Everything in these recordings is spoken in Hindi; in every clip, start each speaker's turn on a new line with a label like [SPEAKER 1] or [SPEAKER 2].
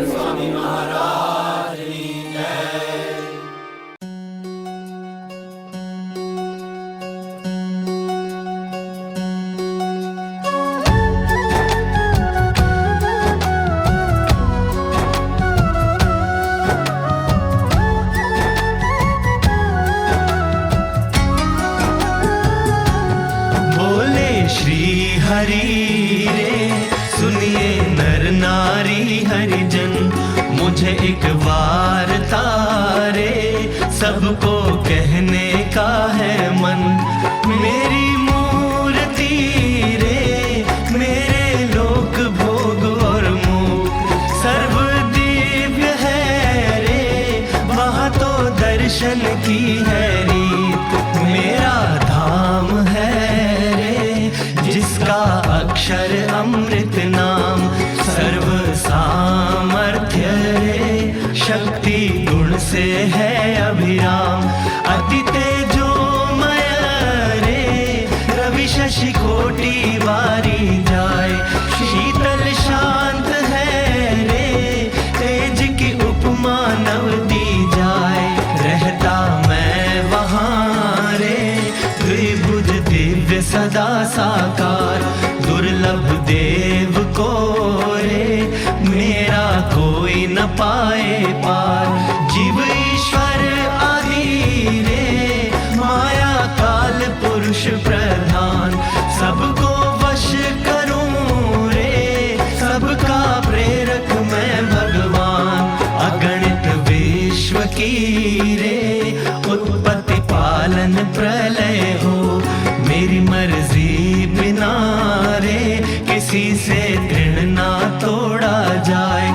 [SPEAKER 1] स्वामी महाराज की जय।
[SPEAKER 2] हरि रे सुनिए नर नारी हरिजन, मुझे एक वार्ता रे सबको कहने का है मन। मेरी मूर्ति रे मेरे लोक भोग और मुख सर्व दिव्य है रे, वहाँ तो दर्शन की है रीत। मेरा धाम है जिसका अक्षर अमृत नाम, सर्व सामर्थ्य रे शक्ति गुण से है अभिराम। अति तेजोमय रे रवि शशि कोटि वारी जाए, शीतल शांत है रे तेज की उपमा नव दी जाए। रहता मैं वहाँ रे द्विभुज दिव्य सदा साकार, दुर्लभ देव को रे मेरा कोई न पाए पार। जीव ईश्वर आदि रे माया काल पुरुष प्रधान, सबको वश करूं रे सबका प्रेरक मैं भगवान। अगणित विश्व की रे उत्पत्ति पालन प्रलय हो, मेरी मर्जी बिना रे किसी से तृण ना तोड़ा जाए।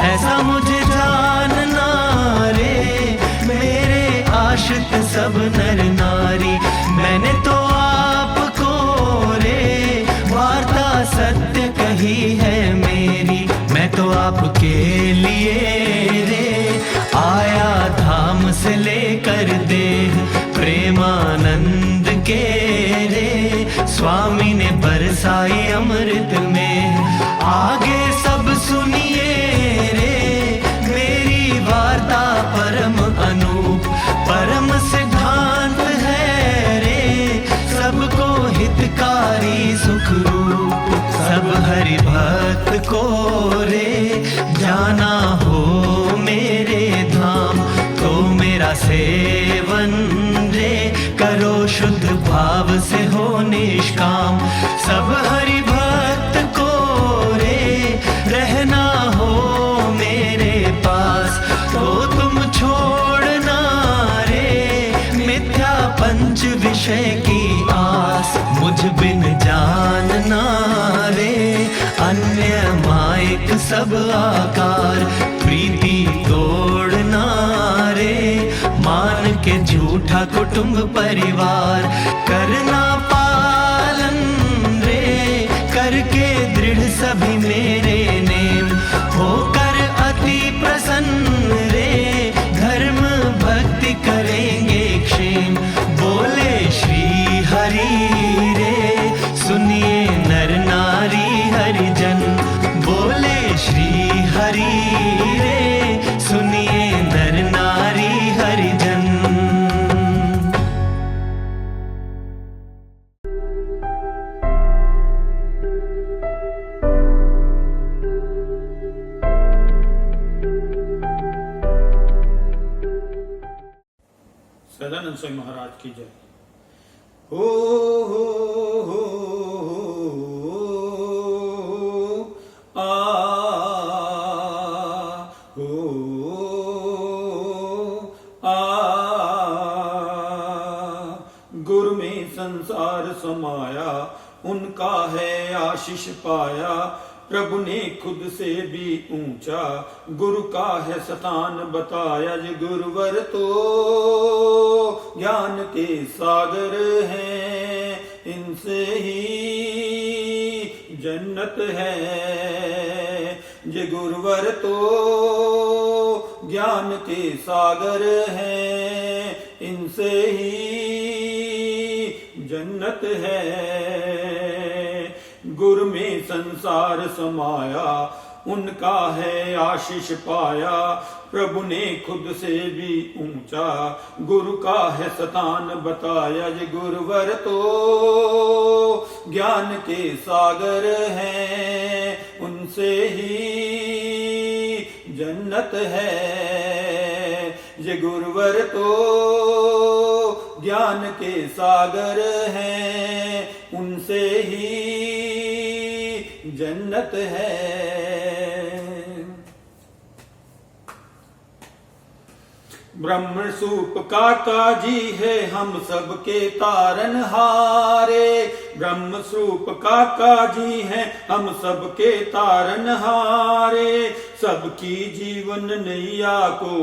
[SPEAKER 2] ऐसा मुझे जानना रे मेरे आश्रित सब नर नारी, मैंने तो आपको रे वार्ता सत्य कही है मेरी। मैं तो आपके लिए रे आया धाम से लेकर देह, प्रेमानंद के रे स्वामी ने बरसाई अमृत में। आगे सब सुनिए रे मेरी वार्ता परम अनूप, परम सिद्धांत है रे सबको हितकारी सुख रूप। सब हरि भक्त को रे जाना हो मेरे धाम, तो मेरा सेवन रे करो शुद्ध भाव से हो निष्काम। सब हरि भक्त को रे रहना हो मेरे पास, तो तुम छोड़ना रे मिथ्या पंच विषय की आस। मुझ बिन जानना रे अन्य मायक सब आकार, प्रीति तोड़ना रे मान के झूठा कुटुंब परिवार। करना पालन रे करके दृढ़ सभी मेरे नेम, होकर अति प्रसन्न रे धर्म भक्ति करेंगे क्षेम। बोले श्री हरि रे सुनिए नर नारी हरिजन, बोले श्री हरि रे सुनिए नर नारी हरिजन।
[SPEAKER 1] सदानंद स्वामी महाराज की जय। हो आ गुरु में संसार समाया, उनका है आशीष पाया। प्रभु ने खुद से भी ऊंचा गुरु का है स्थान बताया। ये गुरुवर तो ज्ञान के सागर हैं, इनसे ही जन्नत है। ये गुरुवर तो ज्ञान के सागर हैं, इनसे ही जन्नत है। गुरु में संसार समाया, उनका है आशीष पाया। प्रभु ने खुद से भी ऊंचा, गुरु का है स्थान बताया। ये गुरुवर तो ज्ञान के सागर हैं, उनसे ही जन्नत है। ये गुरुवर तो ज्ञान के सागर हैं, उनसे ही जन्नत है। ब्रह्म सूप काका जी है हम सबके तारनहारे। ब्रह्म स्वरूप काका जी हैं हम सबके तारनहारे। सबकी जीवन नैया को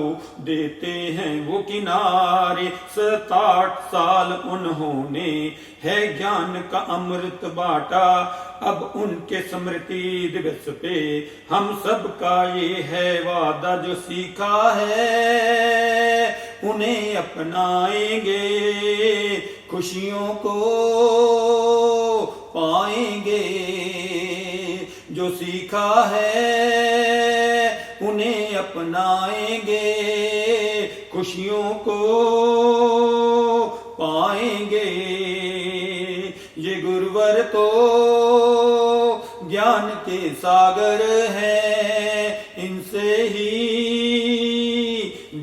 [SPEAKER 1] देते हैं वो किनारे। 67 साल उन्होंने है ज्ञान का अमृत बांटा। अब उनके स्मृति दिवस पे हम सबका ये है वादा, जो सीखा है उन्हें अपनाएंगे, खुशियों को पाएंगे। जो सीखा है उन्हें अपनाएंगे, खुशियों को पाएंगे। ये गुरुवर तो ज्ञान के सागर हैं, इनसे ही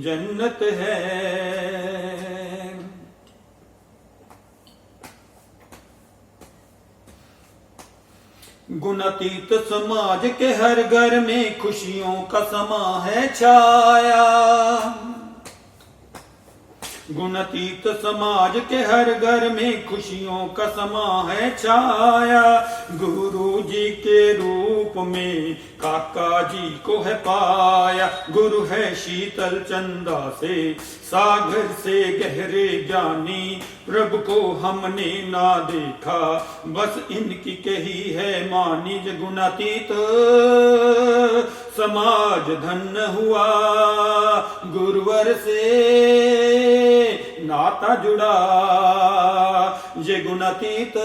[SPEAKER 1] जन्नत है। गुणातीत समाज के हर घर में खुशियों का समा है छाया। गुणातीत समाज के हर घर में खुशियों का समा है छाया। गुरु जी के रूप में काका जी को है पाया। गुरु है शीतल चंदा से, सागर से गहरे ज्ञानी। प्रभु को हमने ना देखा, बस इनकी कही है मानी। गुणातीत समाज धन्य हुआ, गुरुवर से नाता जुड़ा। ये गुणातीत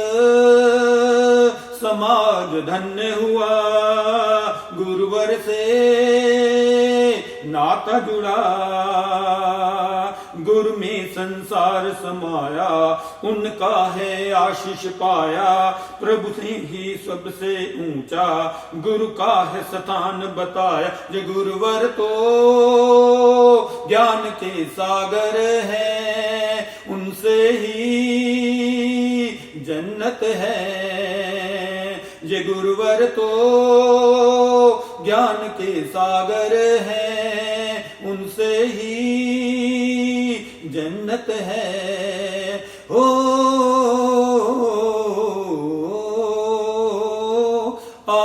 [SPEAKER 1] समाज धन्य हुआ, गुरुवर से नाता जुड़ा। गुरु में संसार समाया, उनका है आशीष पाया। प्रभु से ही सबसे ऊंचा, गुरु का है स्थान बताया। ये गुरुवर तो ज्ञान के सागर है, उनसे ही जन्नत है। ये गुरुवर तो ज्ञान के सागर है, उनसे ही जन्नत है। हो आ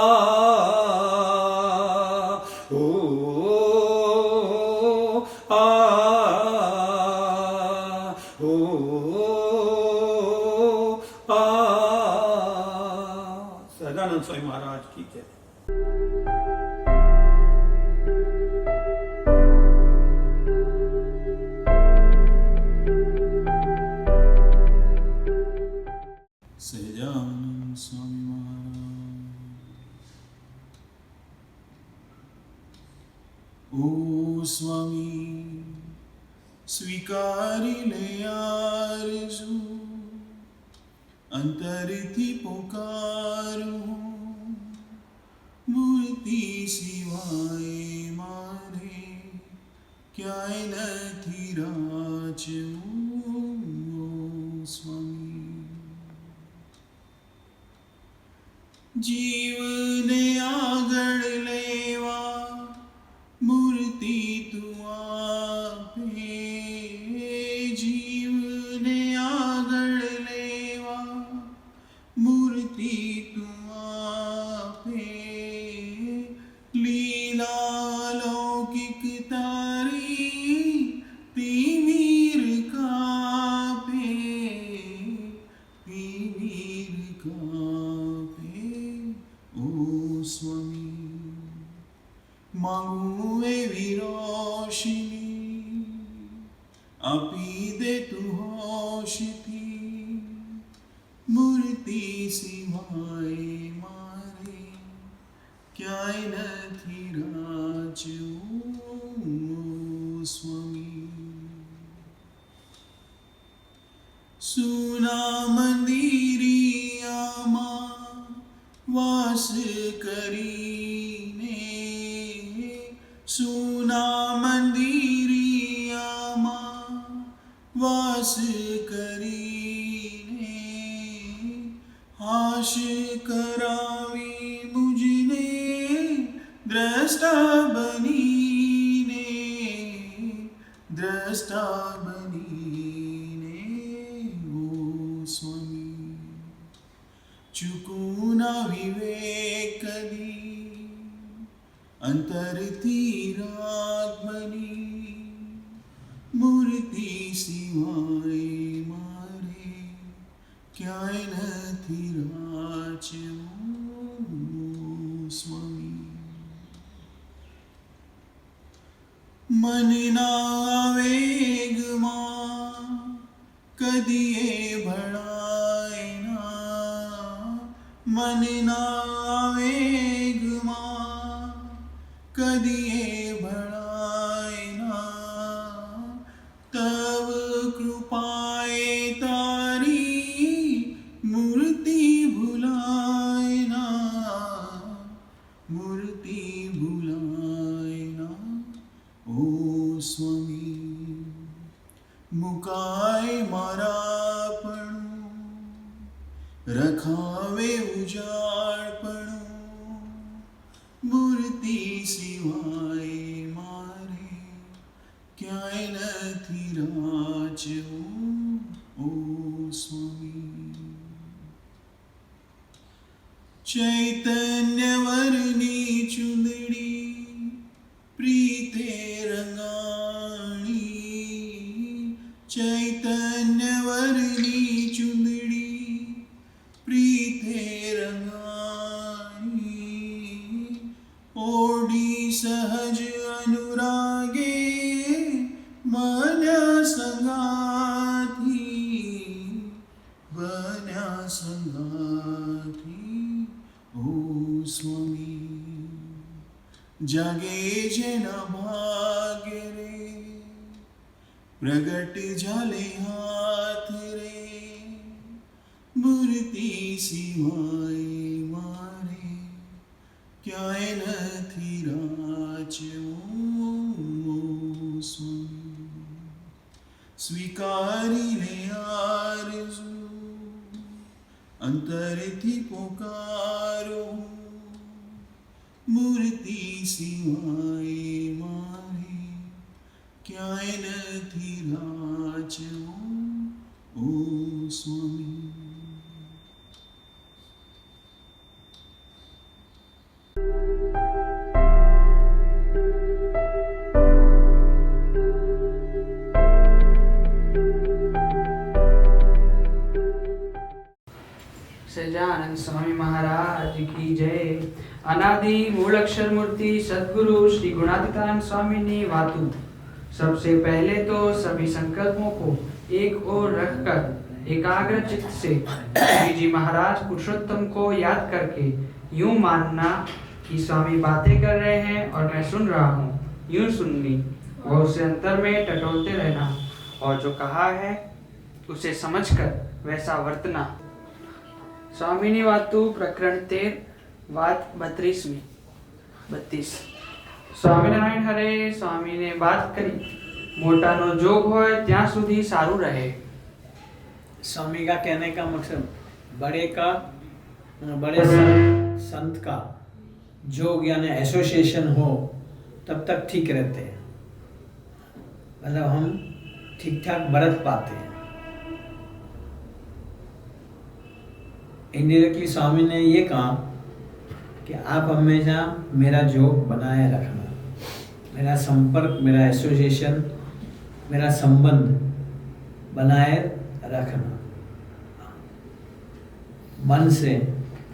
[SPEAKER 1] हो आ हो आ। सदानंद स्वामी महाराज की जय।
[SPEAKER 3] सहजानंद स्वामी महाराज। ओ स्वामी स्वीकारिले आरज़ू, अंतरथी पुकारू। मूर्ति सिवाय मारे क्याय नथी राचवू। ओ स्वामी जीवने आगळ लेवा, मूर्ति तू आपे। जीवने आगळ लेवा, मूर्ति तू आपे। लीला लौकिक तारी तिमिर कापे। तिमिर कापे मूर्ति सिवाय मारे क्याय નથી રાચવું સ્વામી સુના મંદિરિયામાં વાસ કરીને સુના મંદિરિયામાં વાસ કરીને હાશ કરાવી મુજને દ્રષ્ટા બનીને ઓ સ્વામી ચૂકું ના વિવેક કદી અંતરથી રાગમની મૂર્તિ સિવાય મારે ક્યાંય નથી રાચવું સ્વામી મનના વેગમાં કદીએ ભળાય ના મનના વેગમાં કદીએ ભળાય ના તવ કૃપાએ તારી મૂર્તિ ભૂલાય ના મૂર્તિ ભૂલાય ના ઓ સ્વામી મુકાય મારાપણું રખાવે ઉજાડપણું મૂર્તિ સિવાય મારે ક્યાંય નથી રાચવું ઓ સ્વામી ચૈતન્ય વરની ચુંદડી પ્રીતે રંગાણી ચૈતન્ય વરની ચુંદડી પ્રીતે રંગાણી ઓડી સહજ અનુરાગે બન્યા સંગાથી ઓ સ્વામી જાગે જેના ભાગ્ય રે પ્રગટ જાલે હાથ રે મૂર્તિ સિવાય મારે ક્યાંય નથી રાચવું સ્વામી સ્વીકારી લે આરઝુ અંતરથી પોકારો મૂર્તિ સિવાય મારે ક્યાંય નથી રાચવું ઓ સ્વામી
[SPEAKER 4] सजानंद स्वामी महाराज की जय। अनादि मूल अक्षर मूर्ति सद्गुरु श्री गुणातीतानंद स्वामी ने वातु। सबसे पहले तो सभी संकल्पों को एक ओर रखकर एकाग्र चित्त से श्री जी महाराज पुरुषोत्तम को याद करके यूं मानना कि स्वामी बातें कर रहे हैं और मैं सुन रहा हूँ, यूं सुननी और उसे अंतर में टटोलते रहना और जो कहा है उसे समझकर वैसा वर्तना। स्वामीनी वातु प्रकरण 13 बात 32 સ્વામિનારાયણ હરે સ્વામીને વાત કરી મોટાનો જોગ હોય ત્યાં સુધી સારું રહે।
[SPEAKER 5] स्वामी का कहने का मकसद बड़े संत का जोग यानी एसोसिएशन हो तब तक ठीक रहते हैं, मतलब हम ठीक ठाक बरत पाते हैं। इनडायरेक्टली स्वामी ने ये कहा कि आप हमेशा मेरा जोग बनाए रखना, मेरा संपर्क, मेरा एसोसिएशन, मेरा संबंध बनाए रखना, मन से,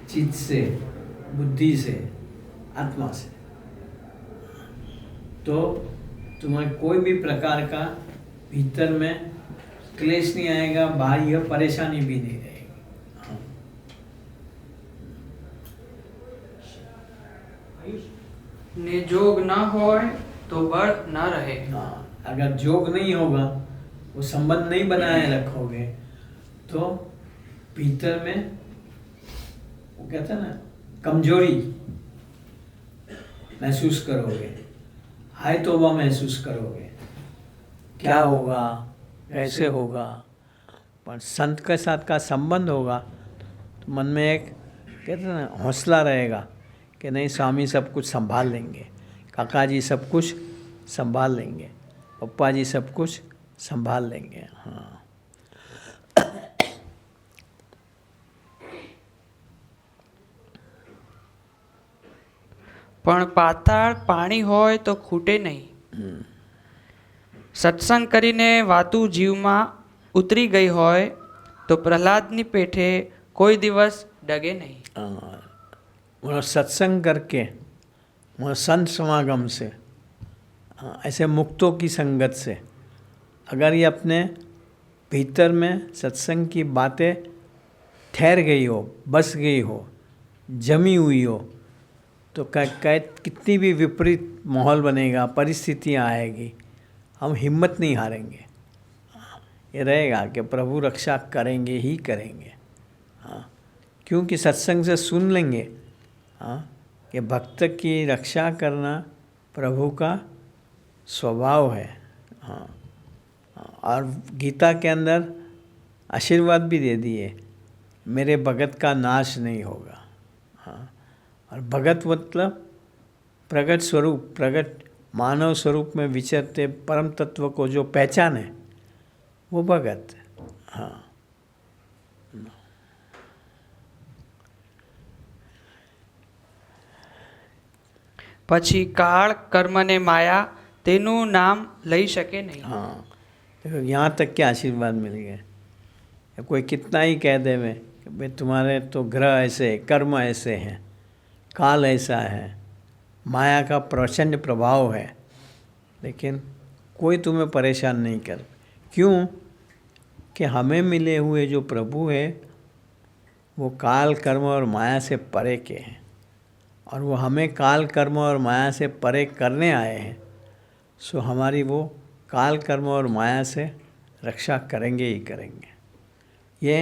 [SPEAKER 5] चित्त से, बुद्धि से, आत्मा से। तो तुम्हें कोई भी प्रकार का भीतर में क्लेश नहीं आएगा, बाह्य परेशानी भी नहीं रहेगी।
[SPEAKER 4] ने जोग न होय तो बड़ न रहे।
[SPEAKER 5] हाँ, अगर जोग नहीं होगा, वो संबंध नहीं बनाए रखोगे, तो भीतर में वो कहते हैं ना, कमजोरी महसूस करोगे, हाय तौबा महसूस करोगे, क्या होगा, कैसे होगा। पर संत के साथ का संबंध होगा तो मन में एक कहते हैं ना हौसला रहेगा कि नहीं, स्वामी सब कुछ संभाल लेंगे, काका जी सब कुछ संभाल लेंगे, पप्पा जी सब कुछ संभाल लेंगे। हाँ,
[SPEAKER 4] પણ પાતાળ પાણી હોય તો ખૂટે નહીં. સત્સંગ કરીને વાતું જીવમાં ઉતરી ગઈ હોય તો પ્રહલાદની પેઠે કોઈ દિવસ ડગે નહીં.
[SPEAKER 5] वो सत्संग करके, वो संत समागम से, ऐसे मुक्तों की संगत से अगर ये अपने भीतर में सत्संग की बातें ठहर गई हो, बस गई हो, जमी हुई हो, तो कितनी भी विपरीत माहौल बनेगा, परिस्थितियाँ आएगी, हम हिम्मत नहीं हारेंगे। ये रहेगा कि प्रभु रक्षा करेंगे ही करेंगे। हाँ, क्योंकि सत्संग से सुन लेंगे हाँ कि भक्त की रक्षा करना प्रभु का स्वभाव है। हाँ, और गीता के अंदर आशीर्वाद भी दे दिए, मेरे भगत का नाश नहीं होगा। हाँ, और भगत मतलब प्रगट स्वरूप, प्रगट मानव स्वरूप में विचरते परम तत्व को जो पहचाने वो भगत। हाँ,
[SPEAKER 4] પછી કાળ કર્મ ને માયા તેનું નામ લઈ શકે નહીં.
[SPEAKER 5] हाँ, देखो यहाँ तक के आशीर्वाद मिल गए। कोई कितना ही कह दे में कि भाई तुम्हारे तो ग्रह ऐसे, कर्म ऐसे हैं, काल ऐसा है, माया का प्रचंड प्रभाव है, लेकिन कोई तुम्हें परेशान नहीं कर। क्यों कि हमें मिले हुए जो प्रभु है वो काल कर्म और माया से परे के हैं, और वो हमें काल कर्म और माया से परे करने आए हैं। सो हमारी वो काल कर्म और माया से रक्षा करेंगे ही करेंगे। ये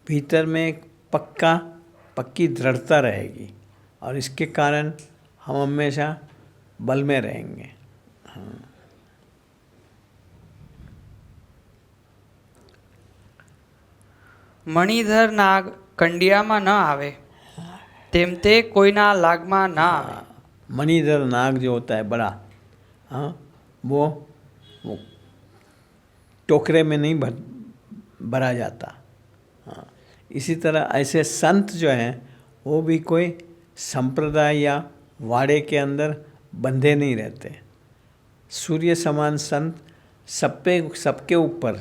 [SPEAKER 5] भीतर में एक पक्की दृढ़ता रहेगी, और इसके कारण हम हमेशा बल में रहेंगे। हाँ।
[SPEAKER 4] મણિધર નાગ કંડિયામાં ન આવે તેમ તે કોઈના લાગમાં ન આવે.
[SPEAKER 5] मणिधर नाग जो होता है बड़ा, हाँ, वो टोकरे में नहीं भरा जाता। हाँ, इसी तरह ऐसे संत जो हैं वो भी कोई संप्रदाय या वाड़े के अंदर बंधे नहीं रहते। सूर्य समान संत सबके ऊपर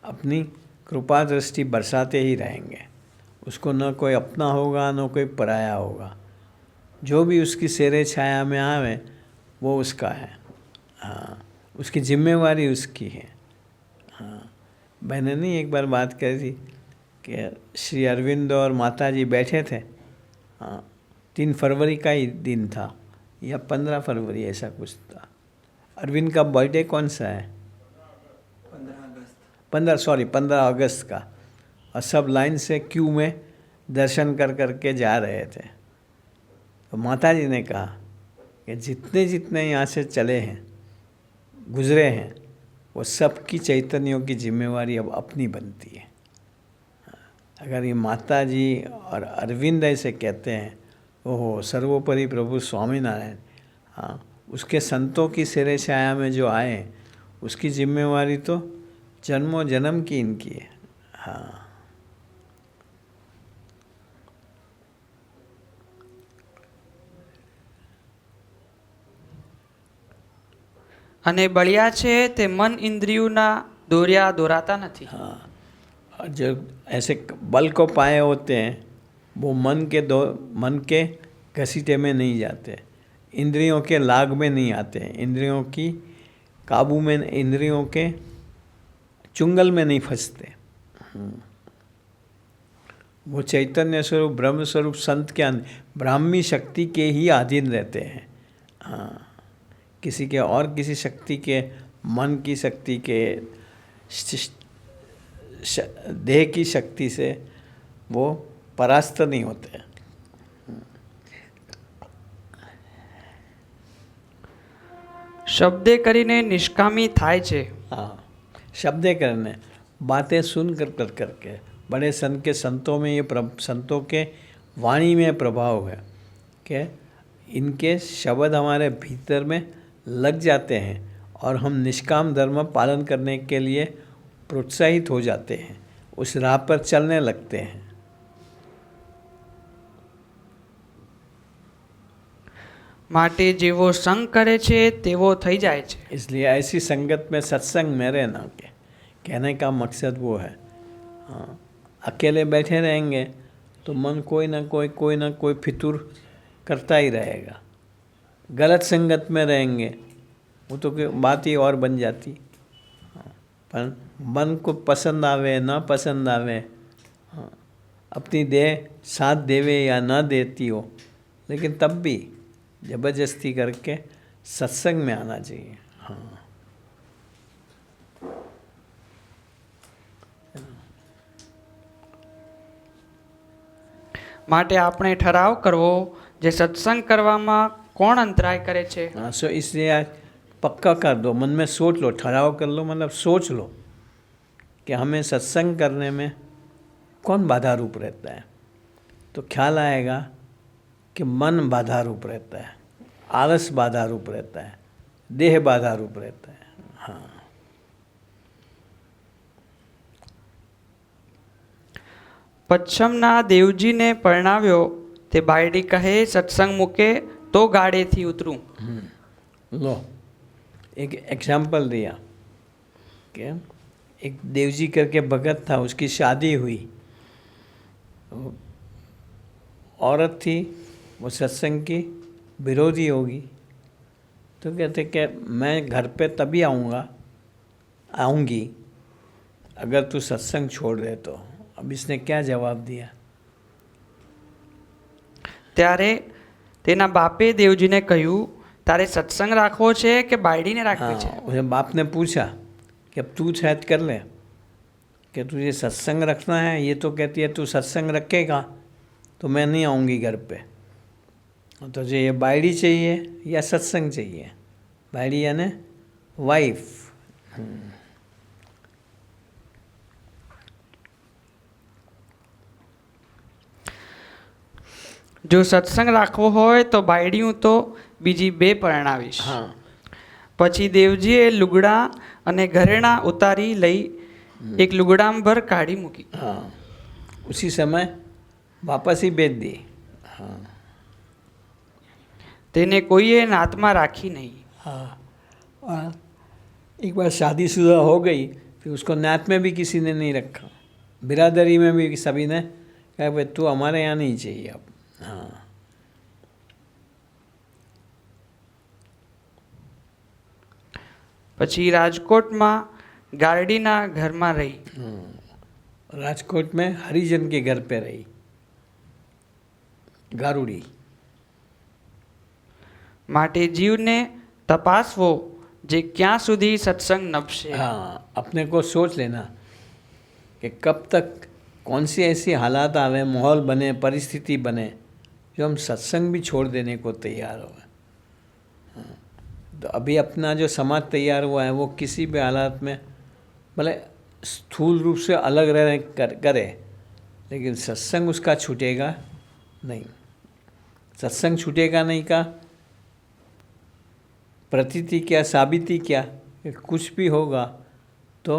[SPEAKER 5] अपनी कृपा दृष्टि बरसाते ही रहेंगे। उसको न कोई अपना होगा, न कोई पराया होगा। जो भी उसकी सेरे छाया में आवे वो उसका है। हाँ, उसकी जिम्मेवारी उसकी है। हाँ, मैंने नहीं एक बार बात करी थी कि श्री अरविंद और माता जी बैठे थे। हाँ, 3 फरवरी का ही दिन था या 15 फरवरी ऐसा कुछ था। अरविंद का बर्थडे कौन सा है? 15 अगस्त का। और सब लाइन से क्यू में दर्शन कर के जा रहे थे। तो माता जी ने कहा कि जितने यहाँ से चले हैं, गुजरे हैं, वो सब की चैतन्यों की जिम्मेवारी अब अपनी बनती है। अगर ये माता जी और अरविंद ऐसे कहते हैं, ओहो सर्वोपरि प्रभु स्वामीनारायण, हाँ, उसके संतों की सिरे छाया में जो आए उसकी जिम्मेवारी तो जन्मों जन्म की इनकी है। हाँ,
[SPEAKER 4] અને બળિયા છે તે મન ઇન્દ્રિયોના દોર્યા દોરાતા નથી.
[SPEAKER 5] हाँ, और जो ऐसे बल को पाए होते हैं वो मन के घसीटे में नहीं जाते, इंद्रियों के लाग में नहीं आते, इंद्रियों की काबू में, इंद्रियों के चुंगल में नहीं फंसते। वो चैतन्य स्वरूप ब्रह्म स्वरूप संत के ब्राह्मी शक्ति के ही अधीन रहते हैं। हाँ, किसी के और किसी शक्ति के, मन की शक्ति के, देह की शक्ति से वो परास्त नहीं होते।
[SPEAKER 4] શબ્દે કરીને નિષ્કામી થાય છે।
[SPEAKER 5] हाँ, शब्दे करने, बातें सुन कर करके। बड़े संत के संतों में ये संतों के वाणी में प्रभाव है कि इनके शब्द हमारे भीतर में लग जाते हैं और हम निष्काम धर्म पालन करने के लिए प्रोत्साहित हो जाते हैं, उस राह पर चलने लगते हैं।
[SPEAKER 4] માટે જેવો સંગ કરે છે તેવો થઈ જાય છે।
[SPEAKER 5] इसलिए ऐसी संगत में, सत्संग में रहना के कहने का मकसद वो है। हाँ, अकेले बैठे रहेंगे तो मन कोई ना कोई फितूर करता ही रहेगा। गलत संगत में रहेंगे वो तो बात ही और बन जाती। हाँ, पर मन को पसंद आवे ना पसंद आवे, हाँ, अपनी देह साथ देवे या ना देती हो, लेकिन तब भी जबरदस्ती करके सत्संग में आना चाहिए। हाँ,
[SPEAKER 4] માટે આપણે ઠરાવ કરવો જે સત્સંગ કરવામાં કોણ અંતરાય करे છે।
[SPEAKER 5] हाँ, सो इसलिए आज पक्का कर दो, मन में सोच लो, ठहराव कर लो, मतलब सोच लो कि हमें सत्संग करने में कौन बाधा रूप रहता है। तो ख्याल आएगा कि मन बाधा रूप रहता है, आलस बाधा रूप रहता है, देह बाधा रूप रहता है। हाँ,
[SPEAKER 4] પચ્છમના દેવજીને પરણાવ્યો તે બાયડી કહે સત્સંગ મૂકે તો ગાડેથી ઉતરું।
[SPEAKER 5] लो एक एग्जाम्पल दिया कि एक देवजी करके भगत था, उसकी शादी हुई, औरत थी, वो सत्संग की विरोधी होगी, तो कहते कि मैं घर पे तभी आऊँगी अगर तू सत्संग छोड़ दे तो। अब इसने क्या जवाब दिया?
[SPEAKER 4] ત્યારે તેના બાપે દેવજીને કહ્યું તારે સત્સંગ રાખવો છે કે બાયડીને રાખવી છે।
[SPEAKER 5] उसने बाप ने पूछा कि अब तू शायद कर ले, कि तुझे सत्संग रखना है। ये तो कहती है तू सत्संग रखेगा तो मैं नहीं आऊँगी घर पे, तुझे ये बायडी चाहिए या सत्संग चाहिए। बायडी यानी वाइफ।
[SPEAKER 4] જો સત્સંગ રાખવો હોય તો બાયડીયું તો બીજી બે પરણાવીશ।
[SPEAKER 5] हाँ,
[SPEAKER 4] પછી દેવજીએ લુગડા અને ઘરેણાં ઉતારી લઈ એક લુગડાંભર કાઢી મૂકી।
[SPEAKER 5] हाँ, उसी समय वापस ही बेच दी। हाँ,
[SPEAKER 4] તેને કોઈએ નાતમાં રાખી नहीं।
[SPEAKER 5] हाँ, और एक बार शादीशुदा हो गई, फिर उसको नात में भी किसी ने नहीं रखा, बिरादरी में भी सभी ने कहा भाई तू हमारे यहाँ नहीं चाहिए अब। हाँ,
[SPEAKER 4] પછી રાજકોટમાં ગારડીના ઘરમાં રહી।
[SPEAKER 5] राजकोट में हरिजन के घर पे रही, गारुड़ी।
[SPEAKER 4] માટે જીવને તપાસવો જે ક્યાં સુધી સત્સંગ નભશે।
[SPEAKER 5] हाँ, अपने को सोच लेना कि कब तक कौन सी ऐसी हालात आवे, माहौल बने, परिस्थिति बने जो हम सत्संग भी छोड़ देने को तैयार हो। हाँ, तो अभी अपना जो समाज तैयार हुआ है वो किसी भी हालात में भले स्थूल रूप से अलग रह करे, लेकिन सत्संग उसका छूटेगा नहीं। सत्संग छूटेगा नहीं का प्रतीति क्या, साबिती क्या, कि कुछ भी होगा तो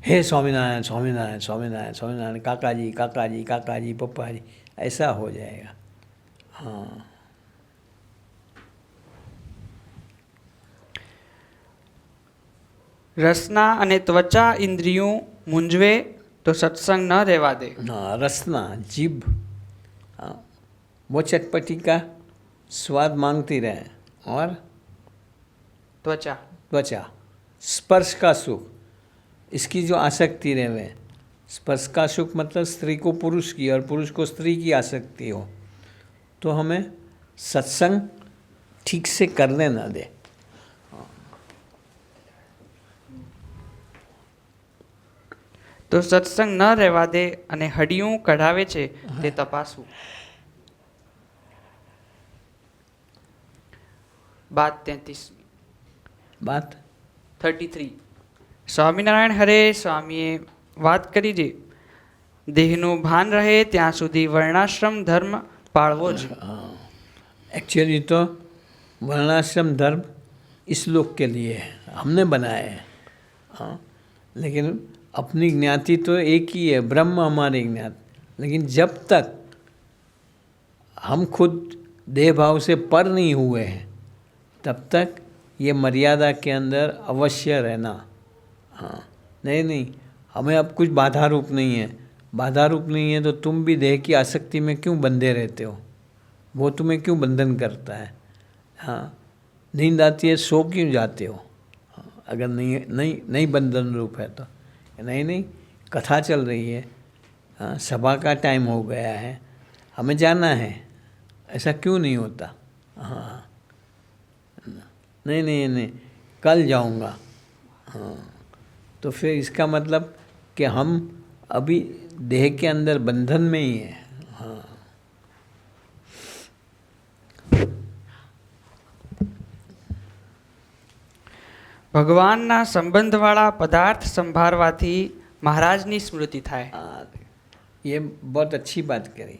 [SPEAKER 5] हे स्वामीनारायण स्वामीनारायण स्वामीनारायण स्वामीनारायण, काका जी काका जी काका जी पप्पा जी, ऐसा हो जाएगा। हाँ,
[SPEAKER 4] રસના અને ત્વચા ઇન્દ્રિયો મૂંઝવે તો સત્સંગ ન રહેવા દે।
[SPEAKER 5] हाँ, रसना जीभ, हाँ, वो चटपटी का स्वाद मांगती रहे, और
[SPEAKER 4] ત્વચા
[SPEAKER 5] त्वचा स्पर्श का सुख, इसकी जो आसक्ति रहे। स्पर्श का सुख मतलब स्त्री को पुरुष की और पुरुष को स्त्री की आसक्ति हो, तो हमें सत्संग ठीक से करने ना दे।
[SPEAKER 4] તો સત્સંગ ન રહેવા દે અને હડિયું કઢાવે છે તે તપાસવું. બાત 33.
[SPEAKER 5] बात
[SPEAKER 4] 33. સ્વામિનારાયણ હરે સ્વામીએ વાત કરી છે દેહનું ભાન રહે ત્યાં સુધી વર્ણાશ્રમ ધર્મ પાળવો જ.
[SPEAKER 5] एक्चुअली तो वर्णाश्रम धर्म इस लोक के लिए है, हमने बनाया है। हाँ, लेकिन अपनी ज्ञाति तो एक ही है, ब्रह्म हमारी ज्ञाति। लेकिन जब तक हम खुद देह भाव से पर नहीं हुए हैं तब तक ये मर्यादा के अंदर अवश्य रहना। हाँ, नहीं, हमें अब कुछ बाधा रूप नहीं है। बाधा रूप नहीं है तो तुम भी देह की आसक्ति में क्यों बंधे रहते हो? वो तुम्हें क्यों बंधन करता है? हाँ, नींद आती है सो क्यों जाते हो? हाँ, अगर नहीं बंधन रूप है तो नहीं, कथा चल रही है। हाँ, सभा का टाइम हो गया है, हमें जाना है, ऐसा क्यों नहीं होता? हाँ, नहीं, कल जाऊंगा। हाँ, तो फिर इसका मतलब कि हम अभी देह के अंदर बंधन में ही है। हाँ,
[SPEAKER 4] ભગવાનના સંબંધવાળા પદાર્થ સંભાળવાથી મહારાજની સ્મૃતિ થાય.
[SPEAKER 5] ये बहुत अच्छी बात करी।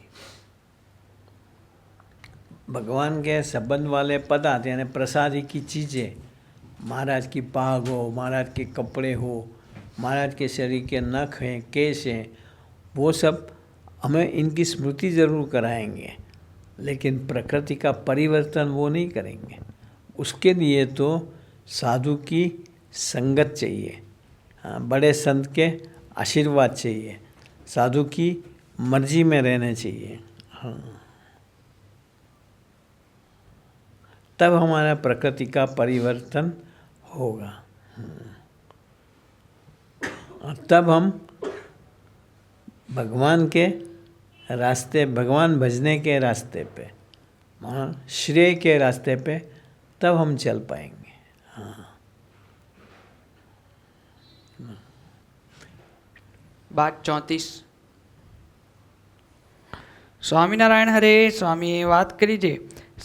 [SPEAKER 5] भगवान के संबंध वाले पदार्थ यानी प्रसादी की चीज़ें, महाराज की पाग हो, महाराज के कपड़े हो, महाराज के शरीर के नख हैं, केश हैं, वो सब हमें इनकी स्मृति ज़रूर कराएंगे, लेकिन प्रकृति का परिवर्तन वो नहीं करेंगे। उसके लिए तो साधु की संगत चाहिए। हाँ, बड़े संत के आशीर्वाद चाहिए, साधु की मर्जी में रहना चाहिए। हाँ, तब हमारा प्रकृति का परिवर्तन होगा। और तब हम भगवान के रास्ते, भगवान भजने के रास्ते पे, श्रेय के रास्ते पे तब हम चल पाएंगे।
[SPEAKER 4] બાત 34. સ્વામિનારાયણ હરે સ્વામીએ વાત કરી છે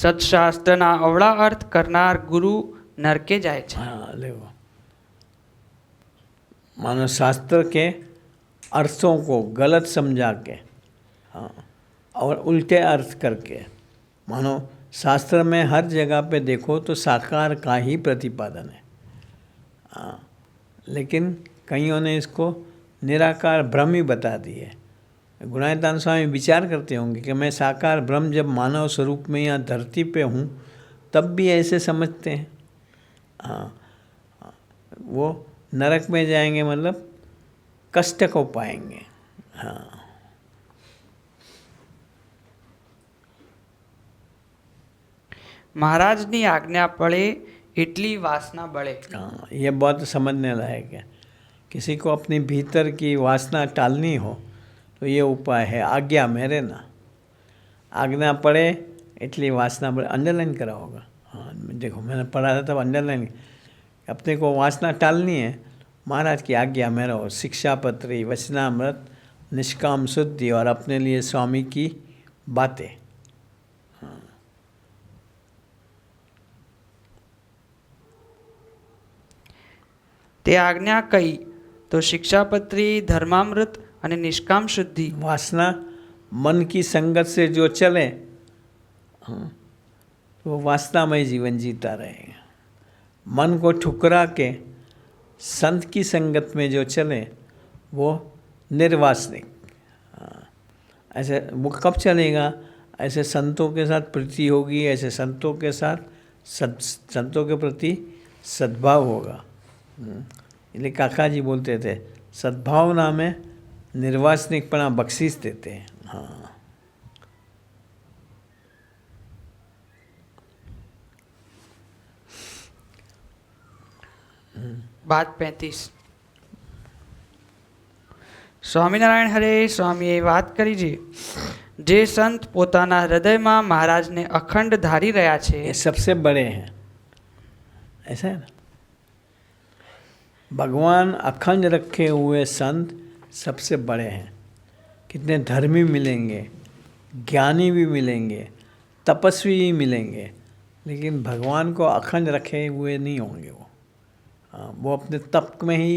[SPEAKER 4] સત્શાસ્ત્રના અવળા અર્થ કરનાર ગુરુ નરકે જાય છે.
[SPEAKER 5] हाँ, देखो, मानो शास्त्र के अर्थों को गलत समझा के, हाँ, और उल्टे अर्थ करके, मानो शास्त्र में हर जगह पे देखो तो साकार का ही प्रतिपादन है। हाँ, लेकिन कईयों ने इसको निराकार ब्रह्म ही बता दिए। गुणातीतानंद स्वामी विचार करते होंगे कि मैं साकार ब्रह्म जब मानव स्वरूप में यहाँ धरती पे हूँ तब भी ऐसे समझते हैं। हाँ, वो नरक में जाएंगे मतलब कष्ट को पाएंगे। हाँ,
[SPEAKER 4] મહારાજની આજ્ઞા પડે એટલી વાસના બળે.
[SPEAKER 5] हाँ, ये बहुत समझने लायक है। किसी को अपनी भीतर की वासना टालनी हो तो ये उपाय है, आज्ञा में रहना। आज्ञा पड़े इतनी वासना बढ़े। अंडरलाइन करा होगा। हाँ, देखो मैंने पढ़ा था तब अंडरलाइन। अपने को वासना टालनी है, महाराज की आज्ञा में रहो। शिक्षापत्री, वचनामृत, निष्काम शुद्धि और अपने लिए स्वामी की बातें।
[SPEAKER 4] તે આજ્ઞા કઈ તો શિક્ષાપત્રી, ધર્મામૃત અને નિષ્કામ શુદ્ધિ.
[SPEAKER 5] वासना मन की संगत से जो चले, हाँ, तो वो वासनामय जीवन जीता रहेगा। मन को ठुकरा के संत की संगत में जो चले वो निर्वासनिक। हाँ, ऐसे वो कब चलेगा? ऐसे संतों के साथ प्रीति होगी, ऐसे संतों के साथ संतों के प्रति सद्भाव होगा। इसलिए काका जी बोलते थे सद्भावना में निर्वासनिकपना बख्शीश देते हैं। हाँ,
[SPEAKER 4] બાત 35. સ્વામિનારાયણ હરે સ્વામીએ વાત કરી છે જે સંત પોતાના હૃદયમાં મહારાજને અખંડ ધારી રહ્યા છે
[SPEAKER 5] ये सबसे बड़े हैं, ऐसा है ना। भगवान अखंड रखे हुए संत सबसे बड़े हैं। कितने धर्मी मिलेंगे, ज्ञानी भी मिलेंगे, तपस्वी ही मिलेंगे, लेकिन भगवान को अखंड रखे हुए नहीं होंगे वो। हाँ, वो अपने तप में ही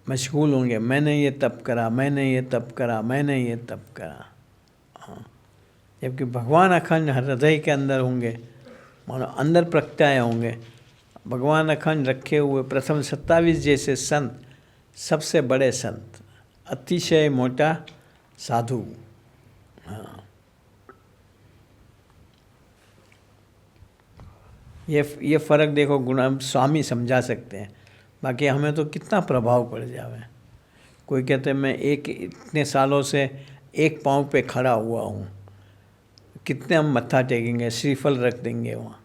[SPEAKER 5] मशगूल होंगे। मैंने ये तप करा, मैंने ये तप करा, मैंने ये तप करा। हाँ, जबकि भगवान अखंड हृदय के अंदर होंगे, मानो अंदर प्रगटाए होंगे। भगवान अखंड रखे हुए प्रथम 27 जैसे संत सबसे बड़े संत, अतिशय मोटा साधु। हाँ, ये फर्क देखो गुणा स्वामी समझा सकते हैं, बाकी हमें तो कितना प्रभाव पड़ जावे। कोई कहते हैं मैं इतने सालों से एक पाँव पे खड़ा हुआ हूँ, कितने हम मत्था टेकेंगे, श्रीफल रख देंगे वहाँ।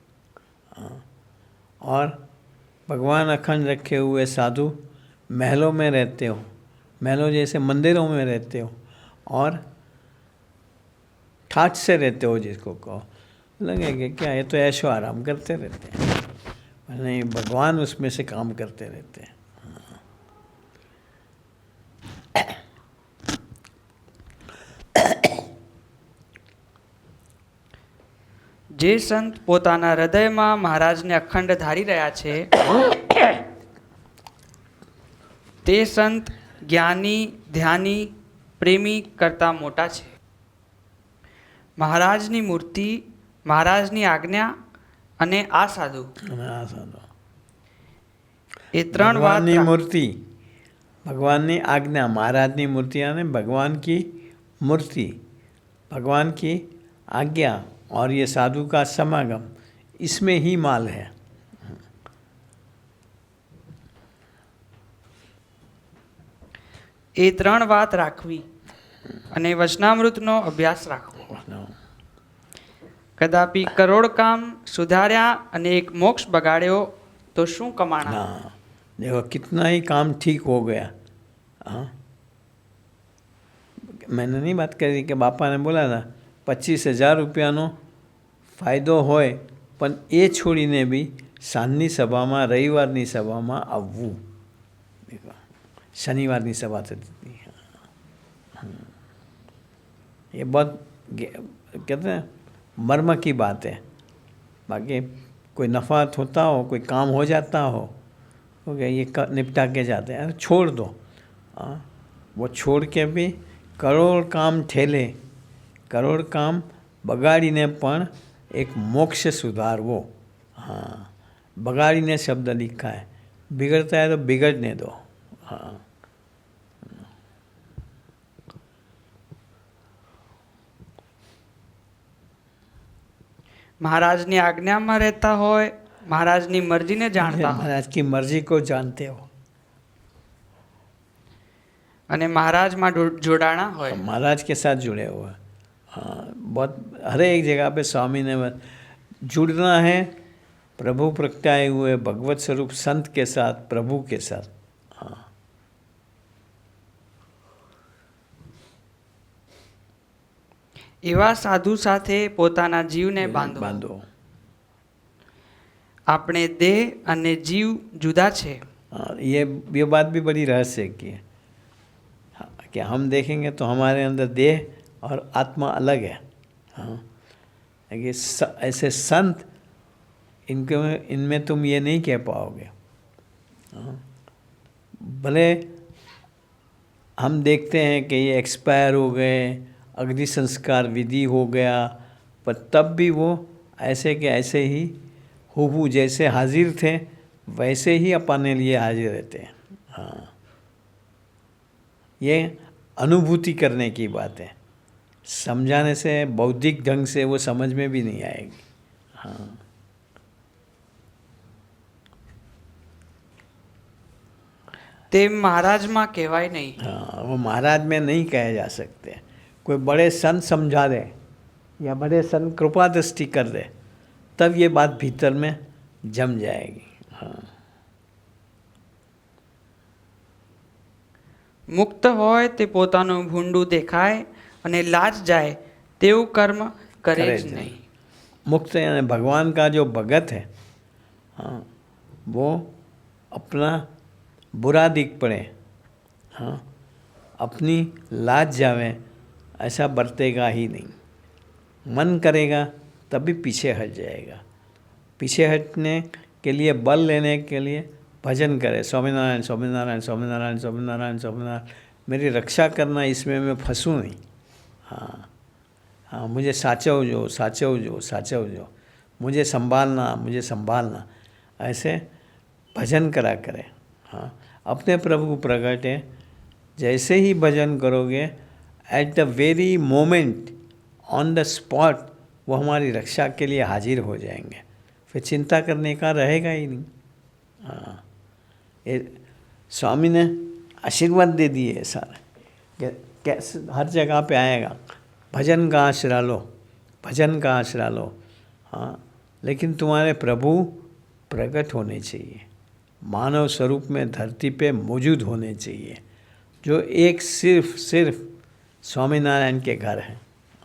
[SPEAKER 5] हाँ, और भगवान अखंड रखे हुए साधु महलों में रहते हो, महलों जैसे मंदिरों में रहते हो, और ठाठ से रहते हो, जिसको कहो लगेगा क्या ये तो ऐशो आराम करते रहते हैं, नहीं भगवान उसमें से काम करते रहते हैं।
[SPEAKER 4] જે સંત પોતાના હૃદયમાં મહારાજને અખંડ ધારી રહ્યા છે તે સંત જ્ઞાની, ધ્યાની, પ્રેમી કરતા મોટા છે. મહારાજની મૂર્તિ, મહારાજની આજ્ઞા અને આ સાધુ એ ત્રણ વાત
[SPEAKER 5] ભગવાનની મૂર્તિ, ભગવાનની આજ્ઞા, મહારાજની મૂર્તિ અને भगवान की मूर्ति, भगवान की आज्ञा और ये साधु का समागम, इसमें ही माल है.
[SPEAKER 4] એ ત્રણ વાત રાખવી અને વચનામૃતનો અભ્યાસ રાખવો. કદાપી કરોડ કામ સુધાર્યા અને એક મોક્ષ બગાડ્યો તો શું કમાણા.
[SPEAKER 5] हाँ, देखो कितना ही काम ठीक हो गया. हाँ, मैंने नहीं बात करी कि बापा ने बोला था 25,000 રૂપિયાનો ફાયદો હોય, પણ એ છોડીને બી સાંજની સભામાં, રવિવારની સભામાં આવવું. શનિવારની સભા થતી હતી. ये बहुत कहते हैं मर्म की बात है. बाकी कोई नफ़ा होता हो, कोई काम हो जाता हो गया, ये निपटा के जाते हैं. अरे छोड़ दो. हाँ, वो छोड़ के भी करोड़ काम ठेले, करोड़ काम बगाड़ीने पण एक मोक्ष सुधारवो. हाँ, बगाड़ीने शब्द लिखा है, बिगड़ता है तो बिगड़ने दो. हाँ,
[SPEAKER 4] મહારાજની આજ્ઞામાં રહેતા હોય, મહારાજની મરજીને જાણતા હોય
[SPEAKER 5] महाराज की मर्जी को जानते हो,
[SPEAKER 4] અને મહારાજમાં જોડાણા હોય.
[SPEAKER 5] महाराज के साथ जुड़े हुए. हाँ, बहुत हर एक जगह पे स्वामी ने जुड़ना है प्रभु प्रगटाए हुए भगवत स्वरूप संत के साथ, प्रभु के साथ. हाँ,
[SPEAKER 4] એવા સાધુ સાથે પોતાના જીવને બાંધો.
[SPEAKER 5] बांधो.
[SPEAKER 4] આપણે દેહ અને જીવ જુદા છે.
[SPEAKER 5] हाँ, ये बात भी बड़ी रहस्य की है. हाँ, कि हम देखेंगे तो हमारे अंदर देह और आत्मा अलग है. हाँ, ये ऐसे संत, इनमें तुम ये नहीं कह पाओगे. हाँ, भले हम देखते हैं कि ये एक्सपायर हो गए, अग्नि संस्कार विधि हो गया, पर तब भी वो ऐसे के ऐसे ही हूबहू जैसे हाजिर थे वैसे ही अपने लिए हाजिर रहते हैं. हाँ, ये अनुभूति करने की बात है. समझाने से, बौद्धिक ढंग से वो समझ में भी नहीं आएगी. हाँ,
[SPEAKER 4] તે મહારાજમાં કહેવાય નહીં.
[SPEAKER 5] हाँ, वो महाराज में नहीं कहे जा सकते. कोई बड़े संत समझा दे या बड़े संत कृपा दृष्टि कर दे, तब ये बात भीतर में जम जाएगी. हाँ,
[SPEAKER 4] મુક્ત હોય તે પોતાનું ભૂંડું દેખાય અને લાજ જાય તેવું કર્મ કરે
[SPEAKER 5] करे
[SPEAKER 4] જ
[SPEAKER 5] ज
[SPEAKER 4] નહીં.
[SPEAKER 5] मुक्त यानी भगवान का जो भगत है, हाँ, वो अपना बुरा दिख पड़े, हाँ, अपनी लाज जावे, ऐसा बरतेगा ही नहीं. मन करेगा तभी पीछे हट जाएगा. पीछे हटने के लिए, बल लेने के लिए भजन करे, स्वामीनारायण स्वामीनारायण स्वामीनारायण स्वामीनारायण स्वामीनारायण. मेरी रक्षा करना, इसमें मैं फंसूँ नहीं. हाँ हाँ, मुझे साचवजो साचवजो साचवजो, मुझे संभालना मुझे संभालना, ऐसे भजन करा करें. हाँ, अपने प्रभु प्रगटे. जैसे ही भजन करोगे, at the very moment, on the spot, वो हमारी रक्षा के लिए हाजिर हो जाएंगे. फिर चिंता करने का रहेगा ही नहीं. हाँ, ये स्वामी ने आशीर्वाद दे दिए सारे, कैसे हर जगह पे आएगा. भजन का आश्रय लो, भजन का आश्रय लो. हाँ, लेकिन तुम्हारे प्रभु प्रकट होने चाहिए, मानव स्वरूप में धरती पे मौजूद होने चाहिए, जो एक सिर्फ स्वामीनारायण के घर हैं.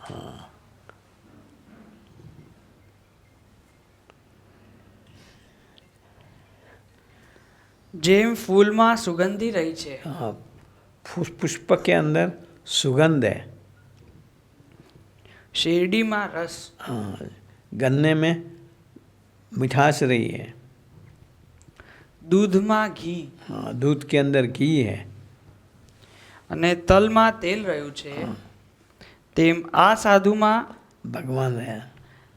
[SPEAKER 5] हाँ,
[SPEAKER 4] જેમ ફૂલમાં સુગંધી રહી છે,
[SPEAKER 5] हाँ, पुष्प के अंदर सुगंध है.
[SPEAKER 4] શેરડીમાં રસ,
[SPEAKER 5] हाँ, गन्ने में मिठास रही है.
[SPEAKER 4] દૂધમાં ઘી
[SPEAKER 5] हाँ, दूध के अंदर घी है.
[SPEAKER 4] અને તલમાં તેલ રહ્યું છે, તેમ આ સાધુમાં
[SPEAKER 5] भगवान है,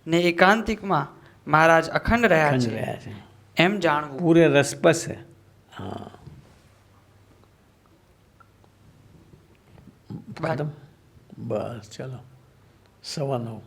[SPEAKER 4] ને એકાંતિકમાં મહારાજ અખંડ રહ્યા
[SPEAKER 5] खंड
[SPEAKER 4] છે
[SPEAKER 5] रहा है,
[SPEAKER 4] એમ જાણવું.
[SPEAKER 5] पूरे रसपस है. हाँ, खत्म. बस चलो, 9:15.